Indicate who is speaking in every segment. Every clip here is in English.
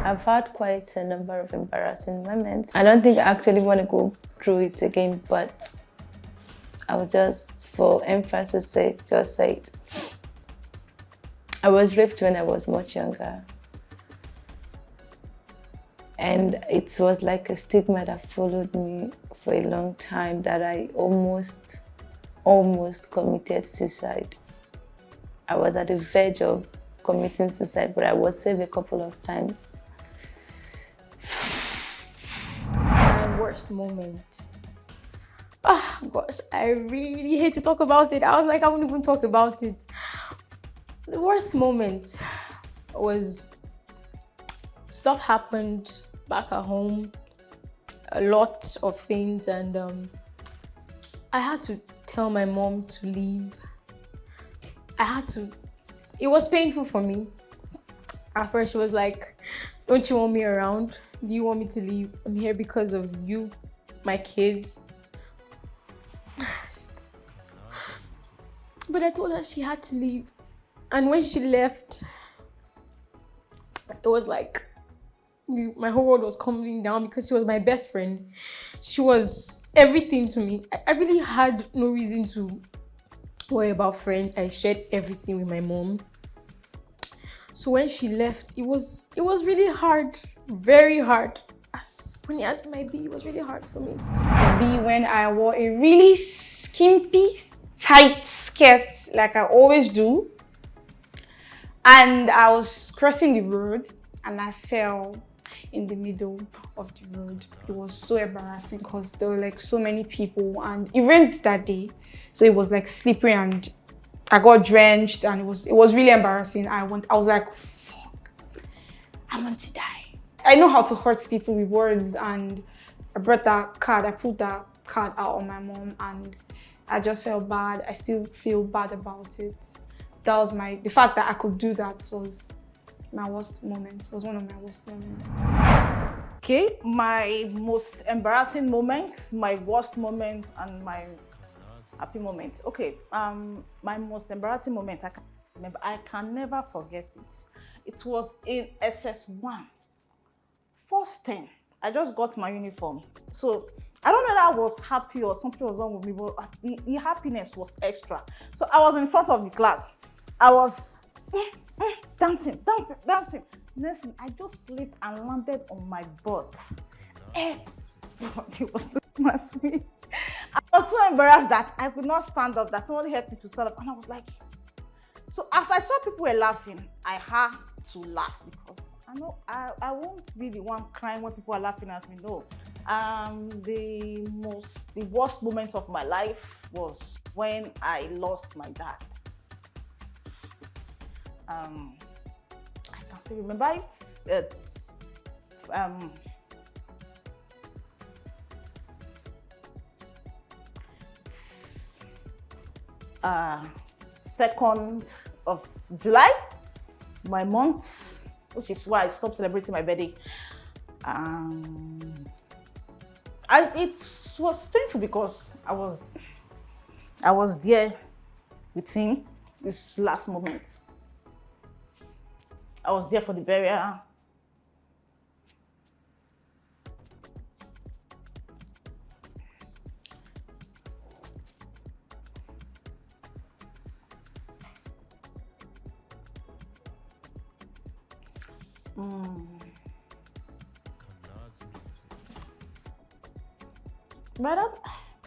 Speaker 1: I've had quite a number of embarrassing moments. I don't think I actually want to go through it again, but I'll just, for emphasis sake, just say it. I was raped when I was much younger. And it was like a stigma that followed me for a long time, that I almost committed suicide. I was at the verge of committing suicide, but I was saved a couple of times.
Speaker 2: My worst moment. Oh gosh, I really hate to talk about it. I was like, I won't even talk about it. The worst moment was, stuff happened back at home, a lot of things, and I had to tell my mom to leave. It was painful for me. At first she was like, don't you want me around? Do you want me to leave? I'm here because of you, my kids. But I told her she had to leave. And when she left, it was like, my whole world was crumbling down, because she was my best friend. She was everything to me. I really had no reason to worry about friends. I shared everything with my mom. So when she left, it was really hard, very hard. As funny as it might be, it was really hard for me.
Speaker 3: When I wore a really skimpy, tight skirt, like I always do, and I was crossing the road and I fell in the middle of the road. It was so embarrassing because there were like so many people, and it rained that day, so it was like slippery and I got drenched, and it was really embarrassing. I was like, fuck, I want to die. I know how to hurt people with words, and I brought that card, I put that card out on my mom, and I just felt bad. I still feel bad about it. That was the fact that I could do that was my worst moment. It was one of my worst moments.
Speaker 4: Okay, my most embarrassing moments, my worst moments, and my happy moments. Okay, my most embarrassing moment, I can remember, I can never forget it. It was in SS1, first 10. I just got my uniform. So I don't know that I was happy or something was wrong with me, but the happiness was extra. So I was in front of the class. I was dancing. Next thing, I just slipped and landed on my butt. Everybody was looking at me. I was so embarrassed that I could not stand up, that somebody helped me to stand up, and I was like, so as I saw people were laughing, I had to laugh, because I know I won't be the one crying when people are laughing at me. No. The worst moment of my life was when I lost my dad. I can still remember it's 2nd of July, my month, which is why I stopped celebrating my birthday. It was painful because I was there with him this last moment. I was there for the burial.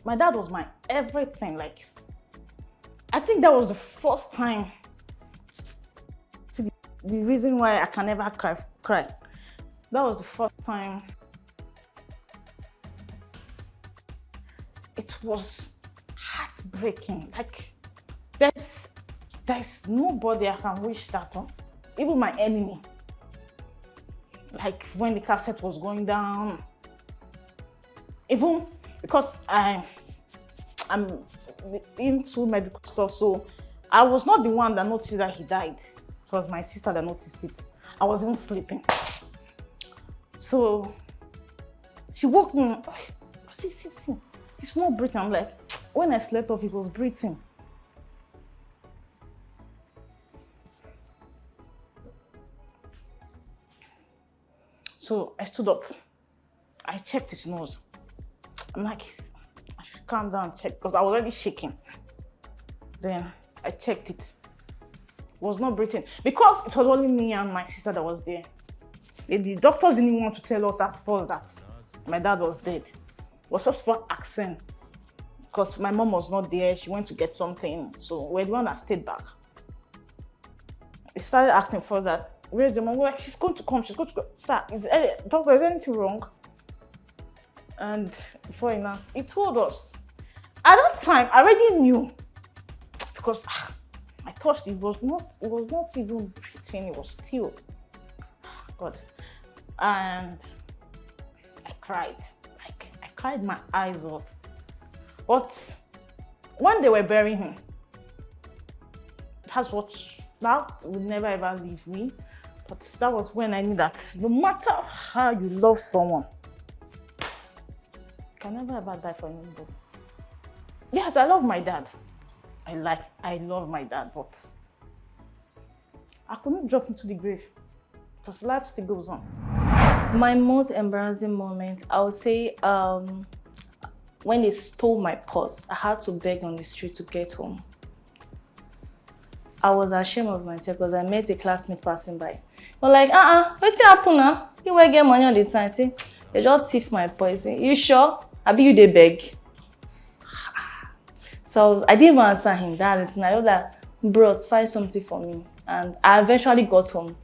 Speaker 4: My dad was my everything. Like, I think that was the first time. See, the reason why I can never cry. That was the first time. It was heartbreaking. Like, there's nobody I can wish that on. Even my enemy. Like when the cassette was going down. Even because I'm into medical stuff, so I was not the one that noticed that he died. It was my sister that noticed it. I was even sleeping. So she woke me. See, it's not breathing. I'm like, when I slept off, it was breathing. So I stood up. I checked his nose. I'm like, I should calm down, check, because I was already shaking. Then I checked it. Was not breathing. Because it was only me and my sister that was there. The doctors didn't even want to tell us at first that my dad was dead. It was just for asking. Because my mom was not there, she went to get something. So we're the one that stayed back. They started asking for that. Where's your mom? We're like, she's going to come, she's going to go. Sir, doctor, is anything wrong? And before you know, he told us. At that time, I already knew. Because I touched it, was not even breathing, it was still. God. And I cried. Like, I cried my eyes off. But when they were burying him, that would never ever leave me. But that was when I knew that no matter how you love someone, you can never ever die for anybody. Yes, I love my dad. I love my dad, but I couldn't drop into the grave because life still goes on.
Speaker 3: My most embarrassing moment, I would say, when they stole my purse. I had to beg on the street to get home. I was ashamed of myself because I met a classmate passing by. But like, what's happen now? You will get money all the time. See, they just thief my purse. You sure? I be you they beg. So I didn't even answer him. That's it. I was like, bros, find something for me. And I eventually got home.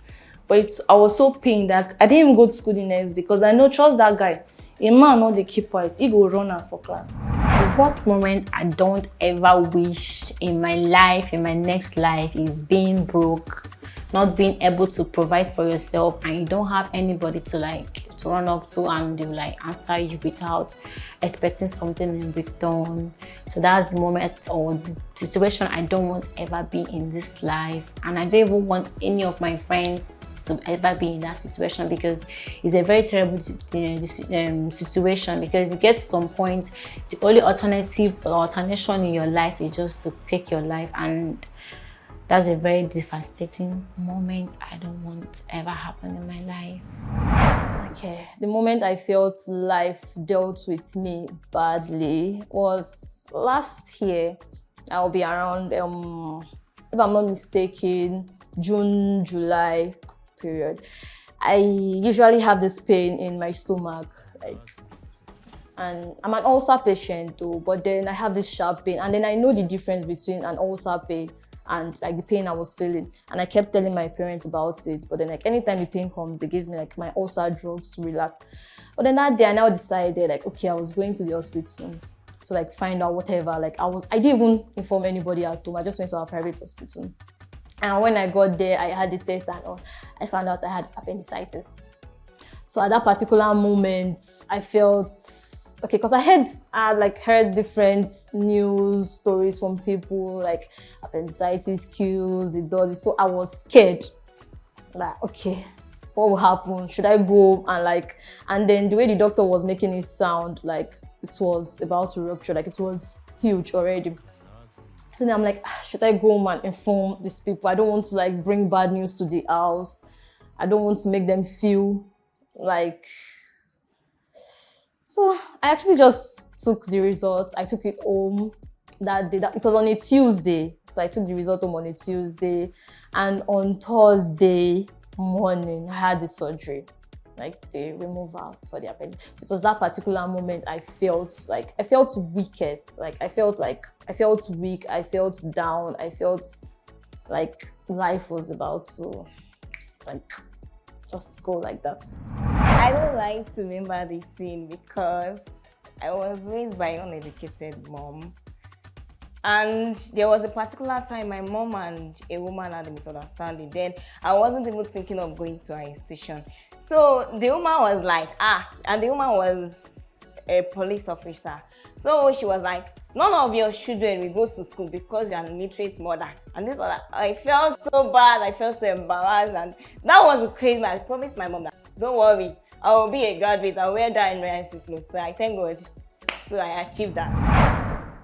Speaker 3: But I was so pained that I didn't even go to school the next day because I know, trust that guy. A man know they keep quiet. He go run out for class.
Speaker 2: The worst moment I don't ever wish in my life, in my next life, is being broke, not being able to provide for yourself, and you don't have anybody to run up to and they will answer you without expecting something in return. So that's the moment or the situation I don't want to ever be in this life, and I don't even want any of my friends to ever be in that situation because it's a very terrible situation, because it gets to some point the only alternative or alternation in your life is just to take your life, and that's a very devastating moment I don't want to ever happen in my life.
Speaker 1: Okay, the moment I felt life dealt with me badly was last year. I'll be around, if I'm not mistaken, June, July period. I usually have this pain in my stomach, and I'm an ulcer patient too, but then I have this sharp pain, and then I know the difference between an ulcer pain and the pain I was feeling, and I kept telling my parents about it, but then anytime the pain comes, they give me my ulcer drugs to relax. But then that day I now decided okay, I was going to the hospital to find out whatever. I didn't even inform anybody at home. I just went to a private hospital. And when I got there, I had the test and all. I found out I had appendicitis. So at that particular moment, I felt okay, because I had heard different news stories from people, appendicitis kills, it does. So I was scared. Okay, what will happen? Should I go and then the way the doctor was making it sound it was about to rupture, it was huge already. So then I'm should I go home and inform these people? I don't want to bring bad news to the house. I don't want to make them feel So I actually just took the results. I took it home that day. It was on a Tuesday. So I took the result home on a Tuesday. And on Thursday morning, I had the surgery. The removal for the appendix. So it was that particular moment I felt I felt weakest. I felt weak, I felt down, I felt life was about to just go like that.
Speaker 5: I don't like to remember this scene because I was raised by an uneducated mom. And there was a particular time my mom and a woman had a misunderstanding. Then I wasn't even thinking of going to her institution. So the woman was and the woman was a police officer. So she was none of your children will go to school because you're an illiterate mother. And this was I felt so bad, I felt so embarrassed, and that was crazy. I promised my mom that, don't worry, I will be a graduate, I'll wear that in my clothes. So I thank God. So I achieved that.